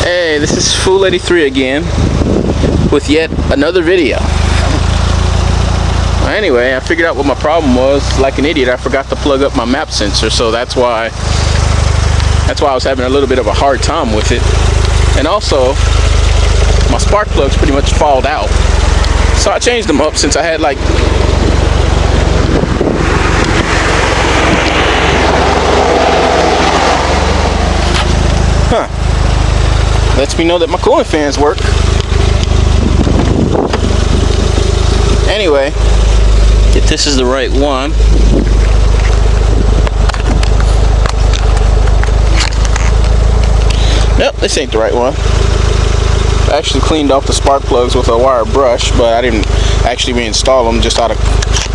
Hey, this is Fool 83 again with yet another video. Anyway, I figured out what my problem was. Like an idiot, I forgot to plug up my map sensor, so that's why I was having a little bit of a hard time with it. And also, my spark plugs pretty much falled out, so I changed them up since I had like lets me know that my cooling fans work. Anyway, if this is the right one, nope, this ain't the right one. I actually cleaned off the spark plugs with a wire brush, but I didn't actually reinstall them just out of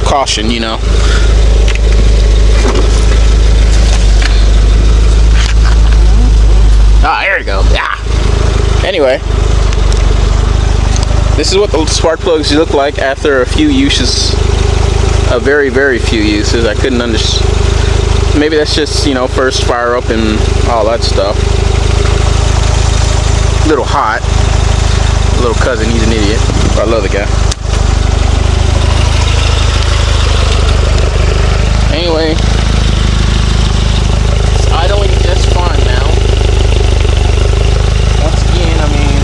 caution, you know. Ah, there we go. Yeah. Anyway, this is what the spark plugs look like after a few uses. A very, very few uses. I couldn't understand. Maybe that's just, you know, first fire up and all that stuff. A little hot. Little cousin, he's an idiot. But I love the guy. Anyway, it's idling just fine now. Once again, I mean,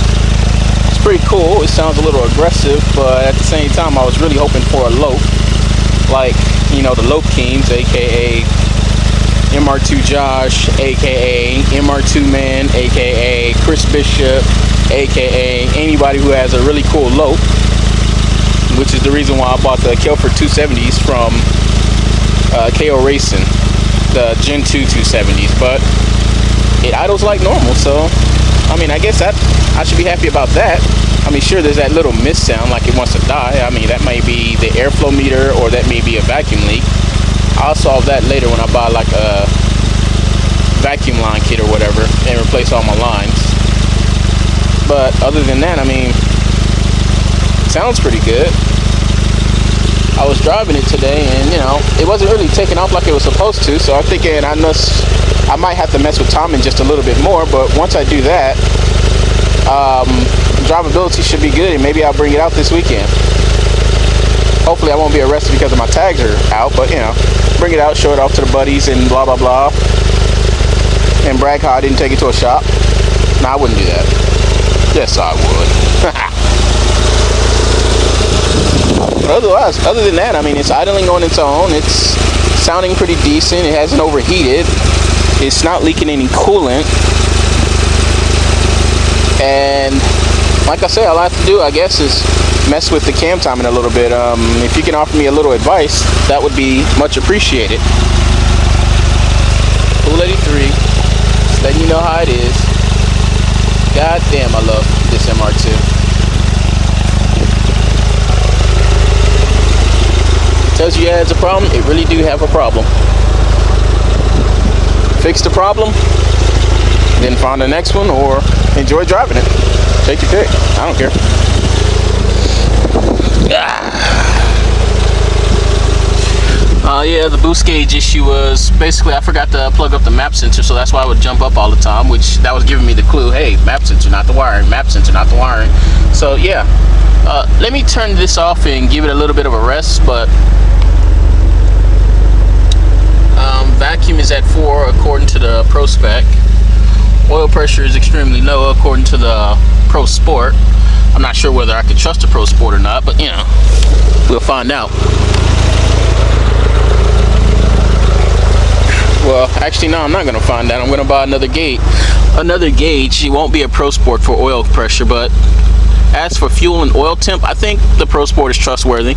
it's pretty cool. It sounds a little aggressive, but at the same time, I was really hoping for a lope. Like, you know, the Lope Kings, aka MR2 Josh, aka MR2 Man, aka Chris Bishop, aka anybody who has a really cool lope, which is the reason why I bought the Kelford 270s from KO Racing, the Gen 2 270s. But it idles like normal, so I mean, I guess I should be happy about that. I mean, sure, there's that little miss sound like it wants to die. I mean, that may be the airflow meter, or that may be a vacuum leak. I'll solve that later when I buy like a vacuum line kit or whatever and replace all my lines. But other than that, I mean, it sounds pretty good. I was driving it today, and you know, it wasn't really taking off like it was supposed to. So I'm thinking I might have to mess with timing just a little bit more. But once I do that, drivability should be good, and maybe I'll bring it out this weekend. Hopefully I won't be arrested because of my tags are out, but you know, bring it out, show it off to the buddies and blah blah blah, and brag how I didn't take it to a shop. No, I wouldn't do that. Yes, I would. But otherwise, other than that, I mean, it's idling on its own. It's sounding pretty decent. It hasn't overheated. It's not leaking any coolant. And like I said, all I have to do, I guess, is mess with the cam timing a little bit. If you can offer me a little advice, that would be much appreciated. Fool 83, just letting you know how it is. God damn, I love this MR2. It tells you it has a problem. It really do have a problem. Fix the problem, then find the next one, or enjoy driving it. Take your pick. I don't care. Yeah, the boost gauge issue was basically I forgot to plug up the map sensor, so that's why I would jump up all the time, which that was giving me the clue, hey, map sensor, not the wiring, map sensor, not the wiring. So yeah, let me turn this off and give it a little bit of a rest. But vacuum is at 4 according to the Pro spec. Oil pressure is extremely low according to the Pro Sport. I'm not sure whether I could trust the Pro Sport or not, but you know, we'll find out. Well, actually, no, I'm not gonna find out. I'm gonna buy another gauge. It won't be a Pro Sport for oil pressure, but as for fuel and oil temp, I think the Pro Sport is trustworthy.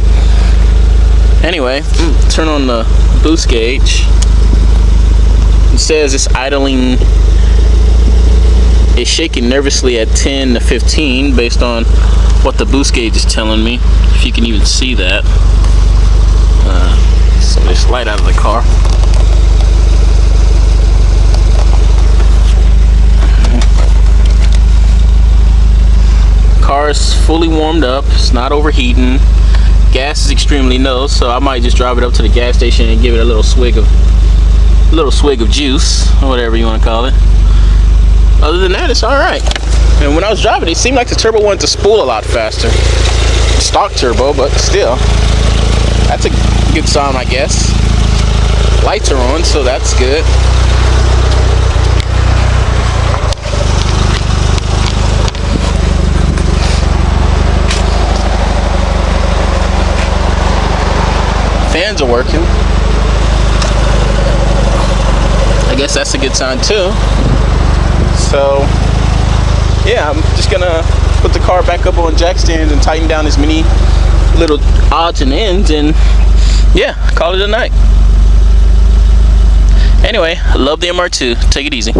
Anyway, turn on the boost gauge. It says it's idling. It's shaking nervously at 10 to 15 based on what the boost gauge is telling me. If you can even see that. So this light out of the car. Car is fully warmed up. It's not overheating. Gas is extremely low, so I might just drive it up to the gas station and give it a little swig of juice, or whatever you want to call it. Other than that, it's all right. And when I was driving, it seemed like the turbo wanted to spool a lot faster. Stock turbo, but still, that's a good sign, I guess. Lights are on, so that's good. Fans are working. I guess that's a good sign too. So yeah, I'm just gonna put the car back up on jack stands and tighten down as many little odds and ends, and yeah, call it a night. Anyway, I love the MR2. Take it easy.